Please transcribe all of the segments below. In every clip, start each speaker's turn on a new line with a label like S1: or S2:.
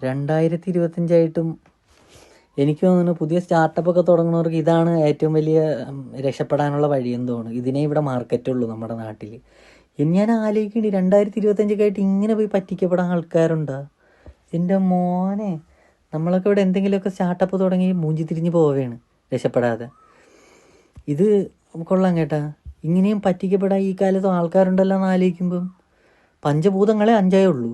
S1: 2025 എനിക്ക് തോന്നുന്നു പുതിയ സ്റ്റാർട്ടപ്പൊക്കെ തുടങ്ങുന്നവർക്ക് ഇതാണ് ഏറ്റവും വലിയ രക്ഷപ്പെടാനുള്ള വഴിയെന്ന് തോന്നുന്നു. ഇതിനെ ഇവിടെ മാർക്കറ്റുള്ളൂ നമ്മുടെ നാട്ടിൽ. ഇനി ഞാൻ ആലോചിക്കുന്നുണ്ട് 2025 ആയിട്ട് ഇങ്ങനെ പോയി പറ്റിക്കപ്പെടാൻ ആൾക്കാരുണ്ടോ? എൻ്റെ മോനെ, നമ്മളൊക്കെ ഇവിടെ എന്തെങ്കിലുമൊക്കെ സ്റ്റാർട്ടപ്പ് തുടങ്ങി മൂഞ്ചി തിരിഞ്ഞ് പോവുകയാണ് രക്ഷപ്പെടാതെ. ഇത് കൊള്ളാം കേട്ടാ. ഇങ്ങനെയും പറ്റിക്കപ്പെടാൻ ഈ കാലത്ത് ആൾക്കാരുണ്ടല്ലോ എന്ന് ആലോചിക്കുമ്പം പഞ്ചഭൂതങ്ങളെ 5 ഉള്ളൂ.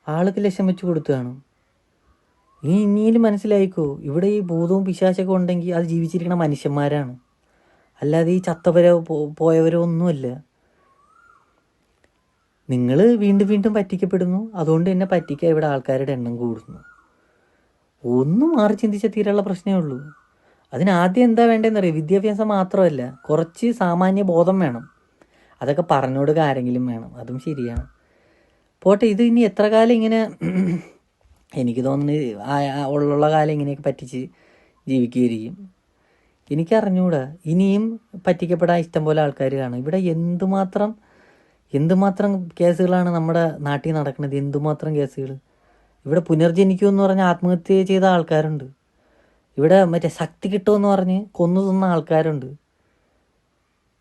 S1: ആൾക്ക് ലക്ഷം വെച്ച് കൊടുത്തതാണ്. ഇനിയും മനസ്സിലായിക്കോ, ഇവിടെ ഈ ഭൂതവും പിശാചൊക്കെ ഉണ്ടെങ്കിൽ അത് ജീവിച്ചിരിക്കുന്ന മനുഷ്യന്മാരാണ്, അല്ലാതെ ഈ ചത്തവരോ പോയവരോ ഒന്നുമല്ല. നിങ്ങൾ വീണ്ടും വീണ്ടും പറ്റിക്കപ്പെടുന്നു, അതുകൊണ്ട് തന്നെ പറ്റിക്കാൻ ഇവിടെ ആൾക്കാരുടെ എണ്ണം കൂടുന്നു. ഒന്നും മാറി ചിന്തിച്ചാൽ തീരെയുള്ള പ്രശ്നമേ ഉള്ളൂ. അതിനാദ്യം എന്താ വേണ്ടതെന്നറിയാം? വിദ്യാഭ്യാസം മാത്രമല്ല, കുറച്ച് സാമാന്യ ബോധം വേണം. അതൊക്കെ പറഞ്ഞു കൊടുക്കുക ആരെങ്കിലും വേണം, അതും ശരിയാണ്. പോട്ടെ, ഇത് ഇനി എത്ര കാലം ഇങ്ങനെ എനിക്ക് തോന്നുന്നത് ഉള്ള കാലം ഇങ്ങനെയൊക്കെ പറ്റിച്ച് ജീവിക്കുകയായിരിക്കും. എനിക്കറിഞ്ഞൂടാ. ഇനിയും പറ്റിക്കപ്പെടാൻ ഇഷ്ടം പോലെ ആൾക്കാർ കാണും. ഇവിടെ എന്തുമാത്രം കേസുകളാണ് നമ്മുടെ നാട്ടിൽ നടക്കുന്നത്. എന്തുമാത്രം കേസുകൾ. ഇവിടെ പുനർജനിക്കുമെന്ന് പറഞ്ഞ് ആത്മഹത്യ ചെയ്ത ആൾക്കാരുണ്ട്. ഇവിടെ മറ്റേ ശക്തി കിട്ടുമെന്ന് പറഞ്ഞ് കൊന്നു തിന്ന ആൾക്കാരുണ്ട്.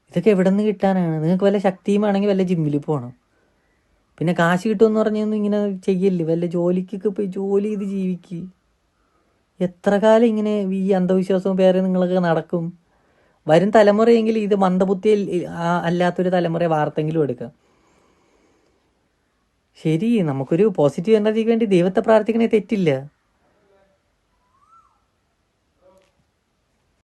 S1: ഇതൊക്കെ എവിടെ നിന്ന് കിട്ടാനാണ്? നിങ്ങൾക്ക് വല്ല ശക്തിയും വേണമെങ്കിൽ വല്ല ജിമ്മിൽ പോകണം. പിന്നെ കാശ് കിട്ടുമെന്ന് പറഞ്ഞൊന്നും ഇങ്ങനെ ചെയ്യല്ലേ. വല്ല ജോലിക്കൊക്കെ പോയി ജോലി ചെയ്ത് ജീവിക്കുക. എത്ര കാലം ഇങ്ങനെ ഈ അന്ധവിശ്വാസവും പേരെ നിങ്ങളൊക്കെ നടക്കും? വരും തലമുറയെങ്കിലും ഇത് മന്ദബുദ്ധി അല്ലാത്തൊരു തലമുറയെ വാർത്തെങ്കിലും എടുക്കാം. ശരി, നമുക്കൊരു പോസിറ്റീവ് എനർജിക്ക് വേണ്ടി ദൈവത്തെ പ്രാർത്ഥിക്കണേ തെറ്റില്ല.